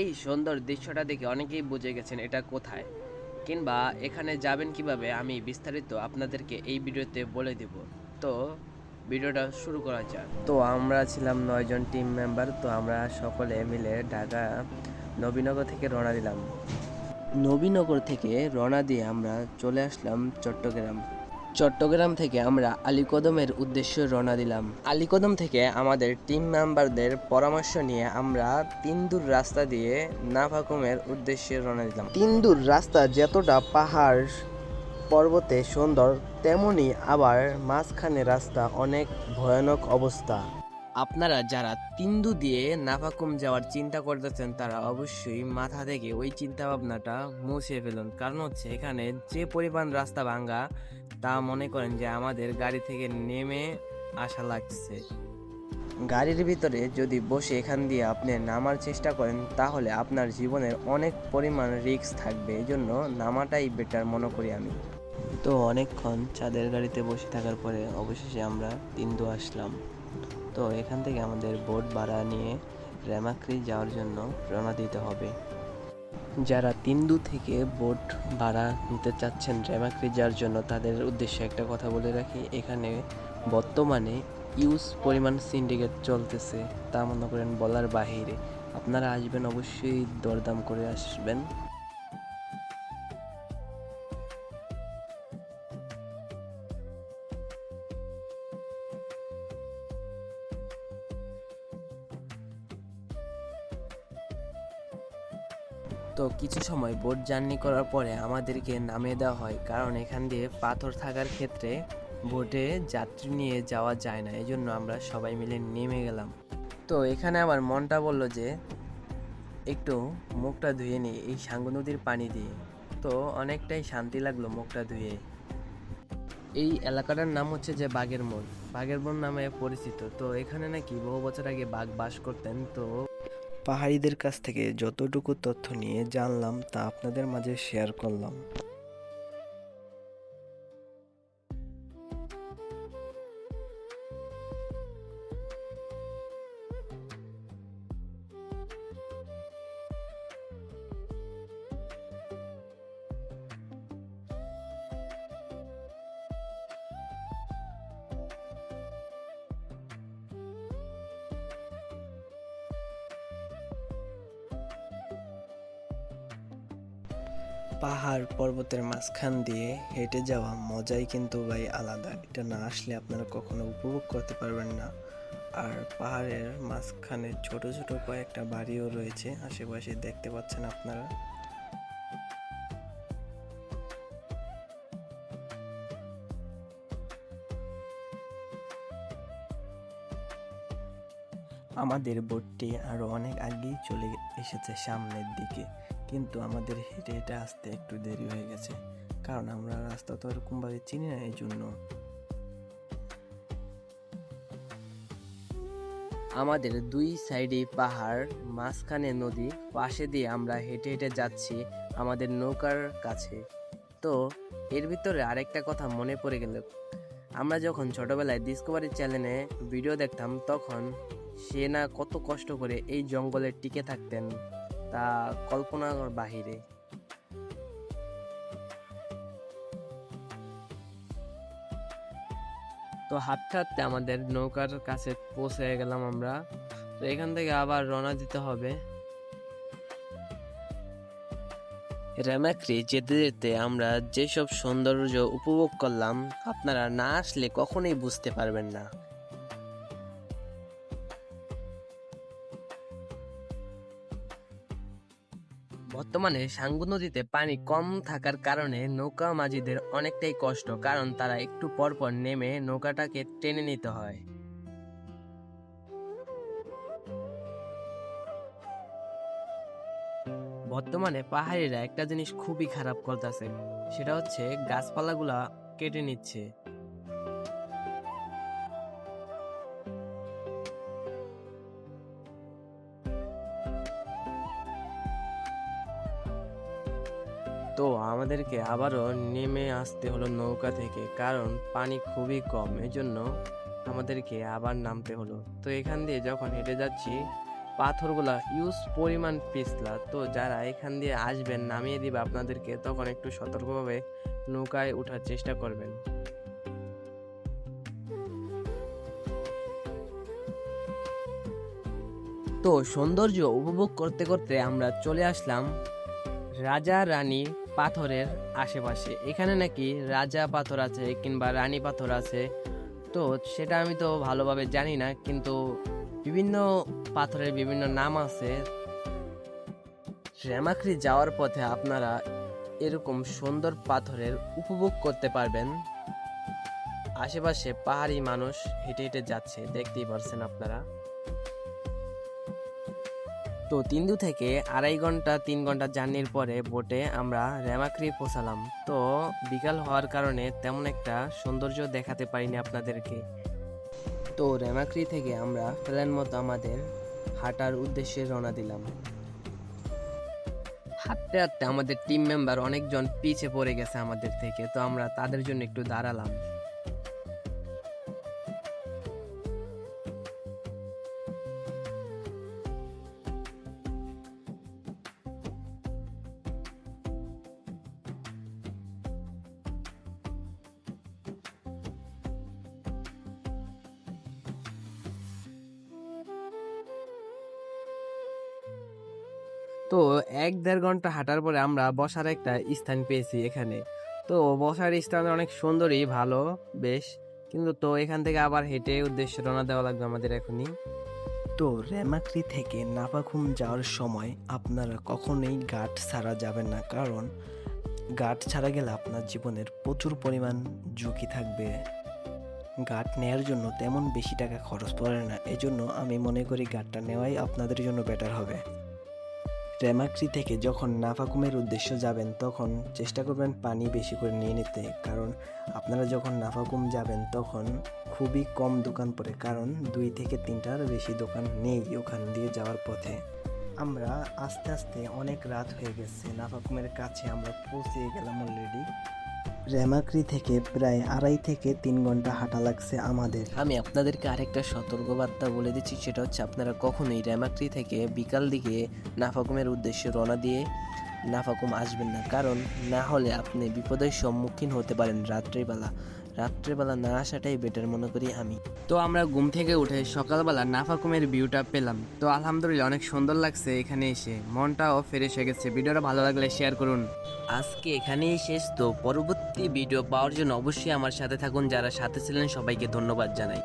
এই সুন্দর দৃশ্যটা দেখে অনেকেই বুঝে গেছেন এটা কোথায়, কিংবা এখানে যাবেন কিভাবে আমি বিস্তারিত আপনাদেরকে এই ভিডিওতে বলে দেব। তো ভিডিওটা শুরু করা যাক। তো আমরা ছিলাম 9 জন টিম মেম্বার। তো আমরা সকলে মিলে ঢাকা নবীনগর থেকে রওনা দিলাম। নবীনগর থেকে রওনা দিয়ে আমরা চলে আসলাম চট্টগ্রাম। চট্টগ্রাম থেকে আমরা আলীকদমের উদ্দেশ্যে রওনা দিলাম। আলীকদম থেকে আমাদের টিম মেম্বারদের পরামর্শ নিয়ে আমরা তিনদুর রাস্তা দিয়ে নাভাকুমের উদ্দেশ্যে রওনা দিলাম। তিনদুর রাস্তা যতটা পাহাড় পর্বতে সুন্দর, তেমনি আবার মাঝখানে রাস্তা অনেক ভয়ানক অবস্থা। আপনারা যারা তিন্দু দিয়ে নাভাকুম যাওয়ার চিন্তা করতেছেন তারা অবশ্যই মাথা থেকে ওই চিন্তা ভাবনাটা মুছে ফেলুন, কারণ হচ্ছে এখানে যে পরিমাণ রাস্তা ভাঙ্গা তা মনে করেন যে আমাদের গাড়ি থেকে নেমে আসা লাগছে। গাড়ির ভিতরে যদি বসে এখান দিয়ে আপনি নামার চেষ্টা করেন তাহলে আপনার জীবনের অনেক পরিমাণ রিস্ক থাকবে, এই জন্য নামাটাই বেটার মনে করি আমি। তো অনেকক্ষণ চাঁদের গাড়িতে বসে থাকার পরে অবশেষে আমরা তিন্দু আসলাম। তো এখান থেকে আমাদের বোট ভাড়া নিয়ে রেমাক্রি যাওয়ার জন্য রওনা দিতে হবে। যারা তিন্দু থেকে বোট ভাড়া নিতে চাচ্ছেন রেমাক্রি যাওয়ার জন্য তাদের উদ্দেশ্যে একটা কথা বলে রাখি, এখানে বর্তমানে ইউজ পরিমাণ সিন্ডিকেট চলতেছে, তা মনে করেন বলার বাহিরে। আপনারা আসবেন অবশ্যই দরদাম করে আসবেন। তো কিছু সময় বোট জার্নি করার পরে আমাদেরকে নামিয়ে দেওয়া হয়, কারণ এখান দিয়ে পাথর থাকার ক্ষেত্রে বোটে যাত্রী নিয়ে যাওয়া যায় না, এই জন্য আমরা সবাই মিলে নেমে গেলাম। তো এখানে আমার মনটা বলল যে একটু মুখটা ধুয়ে নিই এই সাঙ্গু নদীর পানি দিয়ে। তো অনেকটাই শান্তি লাগলো মুখটা ধুয়ে। এই এলাকাটার নাম হচ্ছে যে বাঘের মোড়। বাঘের মোড় নামে পরিচিত। তো এখানে নাকি বহু বছর আগে বাঘ বাস করতেন। তো পাহাড়িদের কাছ থেকে যতটুকু তথ্য নিয়ে জানলাম তা আপনাদের মাঝে শেয়ার করলাম। পাহাড় পর্বতের মাঝখান দিয়ে হেঁটে যাওয়া মজাই কিন্তু ভাই আলাদা, এটা না আসলে আপনারা কখনো উপভোগ করতে পারবেন না। আর পাহাড়ের মাঝখানে ছোট ছোট কয়েকটা বাড়িও রয়েছে আশেপাশে, দেখতে পাচ্ছেন আপনারা। আমাদের বোটটি আরো অনেক আগেই চলে এসেছে সামনের দিকে, কিন্তু আমাদের হেঁটে হেঁটে আসতে একটু দেরি হয়ে গেছে, কারণ আমরা রাস্তা তো এরকমভাবে চিনি না, এই জন্য। আমাদের দুই সাইডে পাহাড়, মাঝখানে নদী, পাশে দিয়ে আমরা হেঁটে হেঁটে যাচ্ছি আমাদের নৌকার কাছে। তো এর ভিতরে আরেকটা কথা মনে পড়ে গেল, আমরা যখন ছোটবেলায় ডিসকভারি চ্যানেলে ভিডিও দেখতাম তখন সে না কত কষ্ট করে এই জঙ্গলে টিকে থাকতেন, তা কল্পনার বাহিরে। তো হাঁটতে হাঁটতে আমাদের নৌকার কাছে পৌঁছে গেলাম আমরা। তো এখান থেকে আবার রওনা দিতে হবে। রেমাক্রি যেতে যেতে আমরা যেসব সৌন্দর্য উপভোগ করলাম আপনারা না আসলে কখনোই বুঝতে পারবেন না। বর্তমানে সাঙ্গু নদীতে পানি কম থাকার কারণে নৌকা মাঝিদের অনেকটাই কষ্ট, কারণ তারা একটু পর পর নেমে নৌকাটাকে টেনে নিতে হয়। বর্তমানে পাহাড়িরা একটা জিনিস খুবই খারাপ করতেছে, সেটা হচ্ছে গাছপালাগুলা কেটে নিচ্ছে। তো আমাদেরকে আবারও নেমে আসতে হলো নৌকা থেকে, কারণ পানি খুবই কম, এজন্য আমাদেরকে আবার নামতে হলো। তো এখান দিয়ে যখন হেঁটে যাচ্ছি পাথরগুলা ইউজ পরিমাণ পিছলা, তো যারা এখান দিয়ে আসবেন নামিয়ে দিবে আপনাদেরকে, তখন একটু সতর্কভাবে নৌকায় ওঠার চেষ্টা করবেন। তো সৌন্দর্য উপভোগ করতে করতে আমরা চলে আসলাম রাজা রানী পাথরের আশেপাশে। এখানে নাকি রাজা পাথর আছে কিংবা রানী পাথর আছে, তো সেটা আমি তো ভালোভাবে জানি না, কিন্তু বিভিন্ন পাথরের বিভিন্ন নাম আছে। রেমাক্রি যাওয়ার পথে আপনারা এরকম সুন্দর পাথরের উপভোগ করতে পারবেন। আশেপাশে পাহাড়ি মানুষ হেঁটে হেঁটে যাচ্ছে, দেখতেই পারছেন আপনারা। তো তিন্দু থেকে 2.5-3 ঘন্টা জার্নির পরে বোটে আমরা রেমাক্রি পৌঁছালাম। তো বিকাল হওয়ার কারণে তেমন একটা সৌন্দর্য দেখাতে পারিনি আপনাদেরকে। তো রেমাক্রি থেকে আমরা প্ল্যান মতো আমাদের হাঁটার উদ্দেশ্যে রওনা দিলাম। হাঁটতে হাঁটতে আমাদের টিম মেম্বার অনেকজন পিছে পড়ে গেছে আমাদের থেকে, তো আমরা তাদের জন্য একটু দাঁড়ালাম। তো 1-1.5 ঘন্টা হাঁটার পরে আমরা বসার একটা স্থান পেয়েছি এখানে। তো বসার স্থান অনেক সুন্দরই, ভালো বেশ, কিন্তু তো এখান থেকে আবার হেঁটে উদ্দেশ্যে রওনা দেওয়া লাগবে আমাদের এখনই। তো রেমাক্রি থেকে নাফাখুম যাওয়ার সময় আপনারা কখনোই ঘাট ছাড়া যাবেন না, কারণ ঘাট ছাড়া গেলে আপনার জীবনের প্রচুর পরিমাণ ঝুঁকি থাকবে। ঘাট নেওয়ার জন্য তেমন বেশি টাকা খরচ পড়ে না, এজন্য আমি মনে করি ঘাটটা নেওয়াই আপনাদের জন্য বেটার হবে। রেমাক্রি থেকে যখন নাফাকুমের উদ্দেশ্য যাবেন তখন চেষ্টা করবেন পানি বেশি করে নিয়ে নিতে, কারণ আপনারা যখন নাফাকুম যাবেন তখন খুবই কম দোকান পড়ে, কারণ 2 থেকে 3টার বেশি দোকান নেই ওখান দিয়ে যাওয়ার পথে। আমরা আস্তে আস্তে অনেক রাত হয়ে গেছে, নাফাকুমের কাছে আমরা পৌঁছে গেলাম অলরেডি। রেমাক্রি থেকে প্রায় 2.5 থেকে 3 ঘন্টা হাঁটা লাগছে আমাদের। আমি আপনাদেরকে আরেকটা সতর্কবার্তা বলে দিচ্ছি, সেটা হচ্ছে আপনারা কখনোই রেমাক্রি থেকে বিকাল দিকে নাফাকুমের উদ্দেশ্যে রওনা দিয়ে নাফাকুম আসবেন না, কারণ না হলে আপনি বিপদের সম্মুখীন হতে পারেন রাত্রেবেলা না আসাটাই বেটার মনে করি আমি। তো আমরা ঘুম থেকে উঠে সকালবেলা নাফাকুমের ভিউটা পেলাম। তো আলহামদুলিল্লাহ অনেক সুন্দর লাগছে এখানে এসে, মনটাও ফ্রেশ হয়ে গেছে। ভিডিওটা ভালো লাগলে শেয়ার করুন। আজকে এখানেই শেষ। তো পরবর্তী ভিডিও পাওয়ার জন্য অবশ্যই আমার সাথে থাকুন। যারা সাথে ছিলেন সবাইকে ধন্যবাদ জানাই।